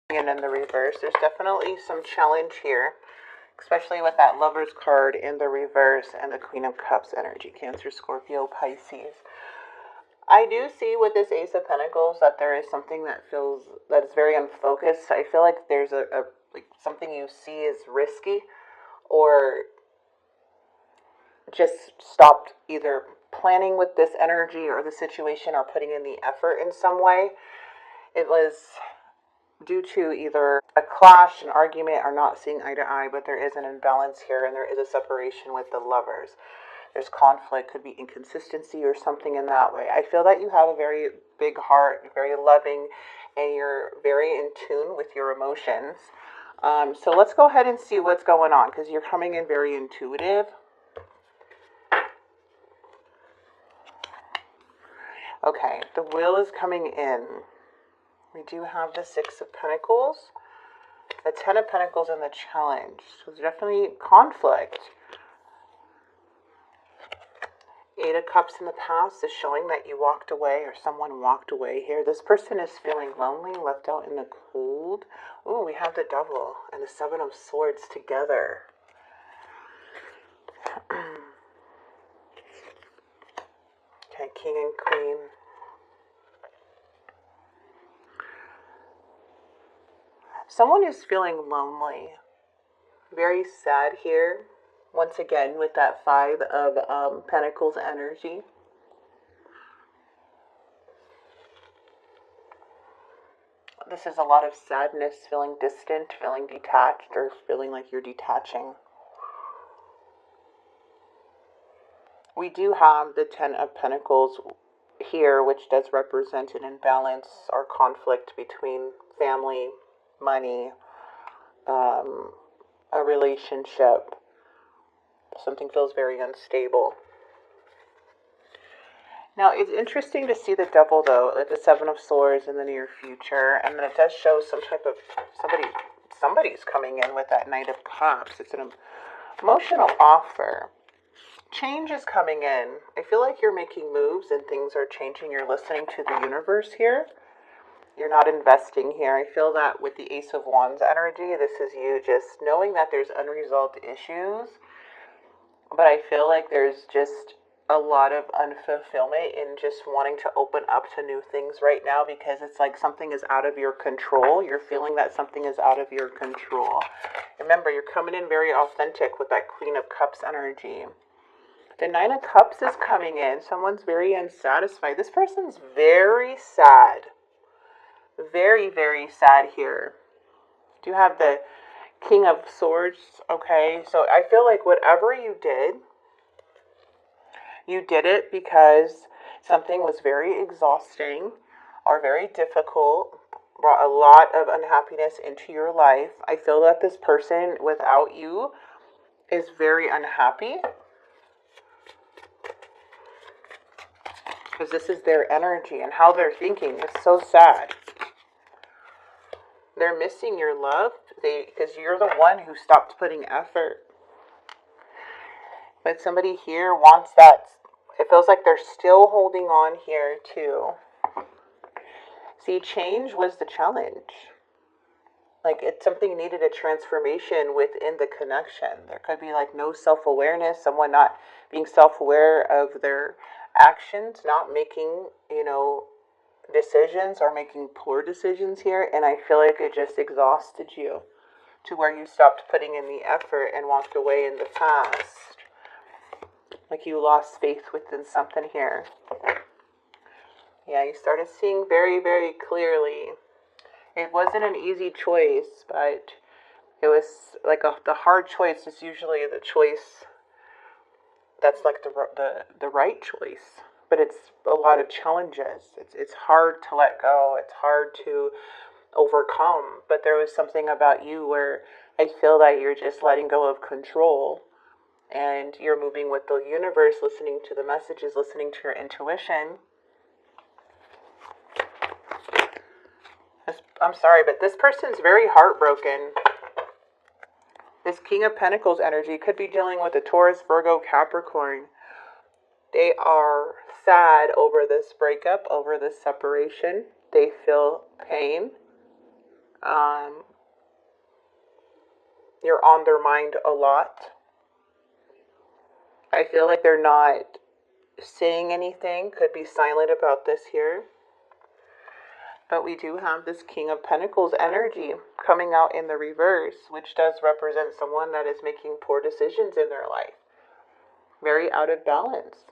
And in the reverse, there's definitely some challenge here, especially with that Lover's card in the reverse and the Queen of Cups energy, Cancer, Scorpio, Pisces. I do see with this Ace of Pentacles that there is something that is very unfocused. I feel like there's like something you see is risky, or just stopped either planning with this energy or the situation, or putting in the effort in some way. It was due to either a clash, an argument, or not seeing eye to eye, but there is an imbalance here, and there is a separation with the Lovers. There's conflict, could be inconsistency or something in that way. I feel that you have a very big heart, very loving, and you're very in tune with your emotions. So let's go ahead and see what's going on, because you're coming in very intuitive. Okay, the Wheel is coming in. We do have the Six of Pentacles, the Ten of Pentacles, and the Challenge. So there's definitely conflict. Eight of Cups in the past is showing that you walked away, or someone walked away here. This person is feeling lonely, left out in the cold. Ooh, we have the Devil and the Seven of Swords together. Okay, King and Queen. Someone is feeling lonely, very sad here. Once again, with that Five of Pentacles energy. This is a lot of sadness, feeling distant, feeling detached, or feeling like you're detaching. We do have the Ten of Pentacles here, which does represent an imbalance or conflict between family, money, a relationship. Something feels very unstable. Now, it's interesting to see the Devil, though, at the Seven of Swords in the near future, and then it does show some type of somebody's coming in with that Knight of Cups. It's an emotional offer. Change is coming in. I feel like you're making moves and things are changing. You're listening to the universe here. You're not investing here. I feel that with the Ace of Wands energy, this is you just knowing that there's unresolved issues. But I feel like there's just a lot of unfulfillment in just wanting to open up to new things right now, because it's like something is out of your control. You're feeling that something is out of your control. Remember, you're coming in very authentic with that Queen of Cups energy. The Nine of Cups is coming in. Someone's very unsatisfied. This person's very sad. Very, very sad here. Do you have the King of Swords? Okay, so I feel like whatever you did it because something was very exhausting or very difficult, brought a lot of unhappiness into your life. I feel that this person without you is very unhappy, because this is their energy and how they're thinking. It's so sad. They're missing your love because you're the one who stopped putting effort. But somebody here wants that. It feels like they're still holding on here too. See, change was the challenge. Like, it's something needed a transformation within the connection. There could be like no self-awareness, someone not being self-aware of their actions, not making, decisions, or making poor decisions here. And I feel like it just exhausted you to where you stopped putting in the effort and walked away in the past. Like you lost faith within something here. Yeah, you started seeing very, very clearly. It wasn't an easy choice, but it was like the hard choice is usually the choice that's like the right choice. But it's a lot of challenges. It's hard to let go. It's hard to overcome. But there was something about you where I feel that you're just letting go of control. And you're moving with the universe, listening to the messages, listening to your intuition. I'm sorry, but this person's very heartbroken. This King of Pentacles energy could be dealing with a Taurus, Virgo, Capricorn. They are sad over this breakup, over this separation. They feel pain. You're on their mind a lot. I feel like they're not saying anything, could be silent about this here. But we do have this King of Pentacles energy coming out in the reverse, which does represent someone that is making poor decisions in their life. Very out of balance.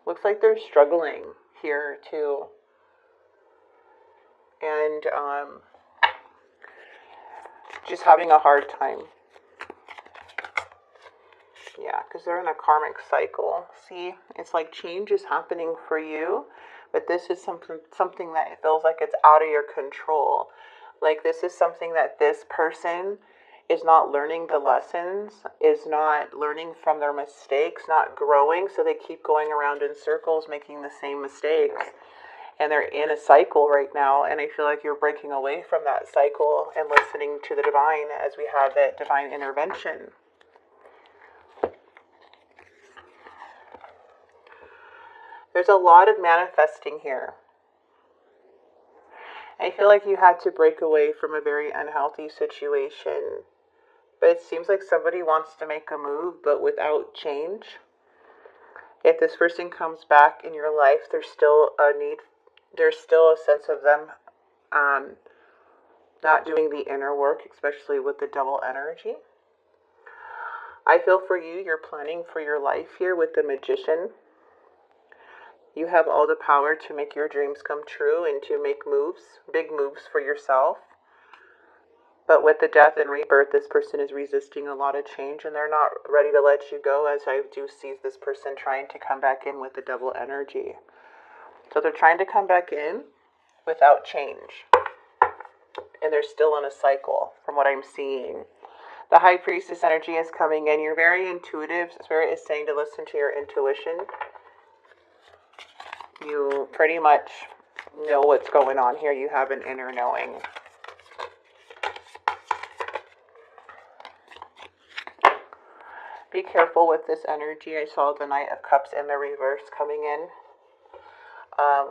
Looks like they're struggling here too. And just having a hard time. Yeah, because they're in a karmic cycle. See, it's like change is happening for you, but this is something that feels like it's out of your control. Like this is something that this person is not learning the lessons, is not learning from their mistakes, not growing, so they keep going around in circles making the same mistakes. And they're in a cycle right now, and I feel like you're breaking away from that cycle and listening to the divine as we have that divine intervention. There's a lot of manifesting here. I feel like you had to break away from a very unhealthy situation, but it seems like somebody wants to make a move, but without change. If this person comes back in your life, there's still a need. There's still a sense of them not doing the inner work, especially with the double energy. I feel for you, you're planning for your life here with the Magician. You have all the power to make your dreams come true and to make moves, big moves for yourself. But with the death and rebirth, this person is resisting a lot of change and they're not ready to let you go, as I do see this person trying to come back in with the double energy. So they're trying to come back in without change. And they're still in a cycle from what I'm seeing. The High Priestess energy is coming in. You're very intuitive. Spirit is saying to listen to your intuition. You pretty much know what's going on here. You have an inner knowing. Be careful with this energy. I saw the Knight of Cups in the reverse coming in.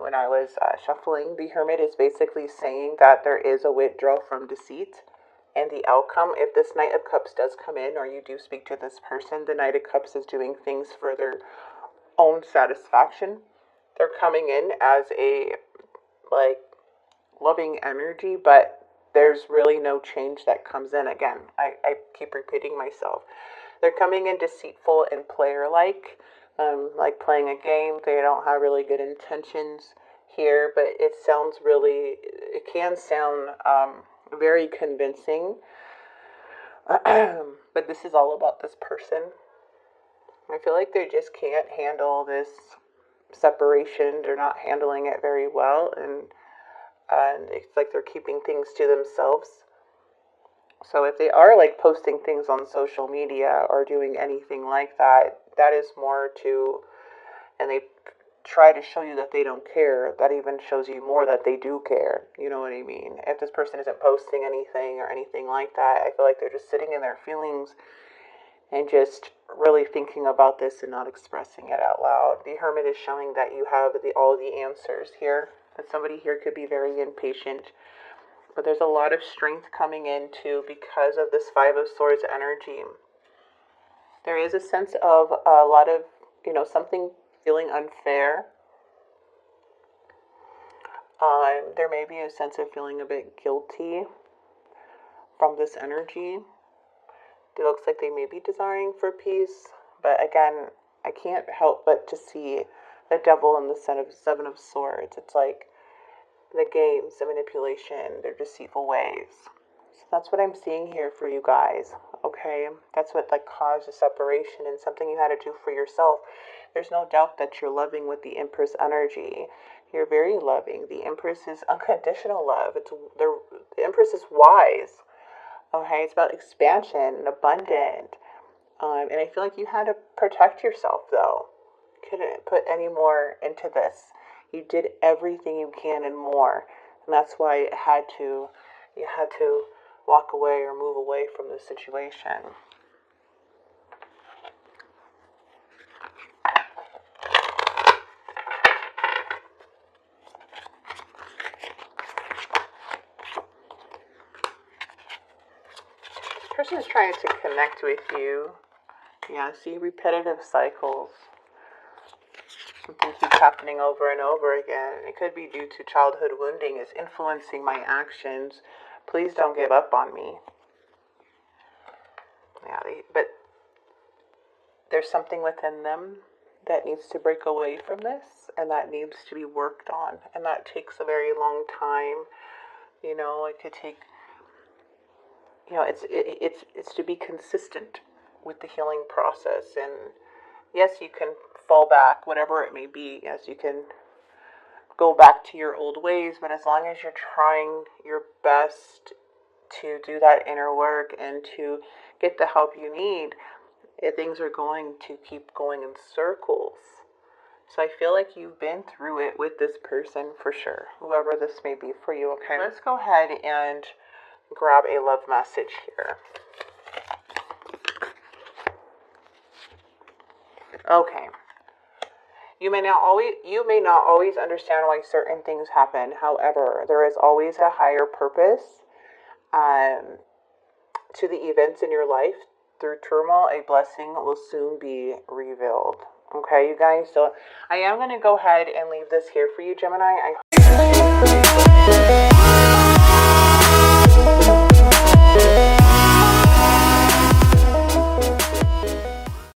When I was shuffling, the Hermit is basically saying that there is a withdrawal from deceit. And the outcome, if this Knight of Cups does come in, or you do speak to this person, the Knight of Cups is doing things for their own satisfaction. They're coming in as a, like, loving energy, but there's really no change that comes in. Again, I keep repeating myself. They're coming in deceitful and player-like, like playing a game. They don't have really good intentions here, but it can sound very convincing. But this is all about this person. I feel like they just can't handle this separation. They're not handling it very well, and it's like they're keeping things to themselves. So if they are like posting things on social media or doing anything like that, that is more to, and they try to show you that they don't care, that even shows you more that they do care. You know what I mean? If this person isn't posting anything or anything like that, I feel like they're just sitting in their feelings and just really thinking about this and not expressing it out loud. The Hermit is showing that you have all the answers here. That somebody here could be very impatient. But there's a lot of strength coming in too because of this Five of Swords energy. There is a sense of a lot of, something feeling unfair. There may be a sense of feeling a bit guilty from this energy. It looks like they may be desiring for peace, but again, I can't help but to see the Devil and the Seven of Swords. It's like the games, the manipulation, their deceitful ways. So that's what I'm seeing here for you guys, okay? That's what caused the separation and something you had to do for yourself. There's no doubt that you're loving with the Empress energy. You're very loving. The Empress is unconditional love. The Empress is wise. Okay, it's about expansion and abundant. And I feel like you had to protect yourself, though. Couldn't put any more into this. You did everything you can and more. And that's why you had to walk away or move away from the situation. person is trying to connect with you. Yeah, see repetitive cycles. Something keeps happening over and over again. It could be due to childhood wounding. It's influencing my actions. Please don't give up on me. Yeah, but there's something within them that needs to break away from this, and that needs to be worked on, and that takes a very long time. You know, it could take, you know, it's to be consistent with the healing process. And yes, you can fall back, whatever it may be. Yes, you can go back to your old ways, but as long as you're trying your best to do that inner work and to get the help you need, things are going to keep going in circles. So I feel like you've been through it with this person for sure, whoever this may be for you, okay? Let's go ahead and grab a love message here. Okay. You may not always understand why certain things happen. However, there is always a higher purpose to the events in your life. Through turmoil, a blessing will soon be revealed. Okay, you guys? So I am going to go ahead and leave this here for you, Gemini. I hope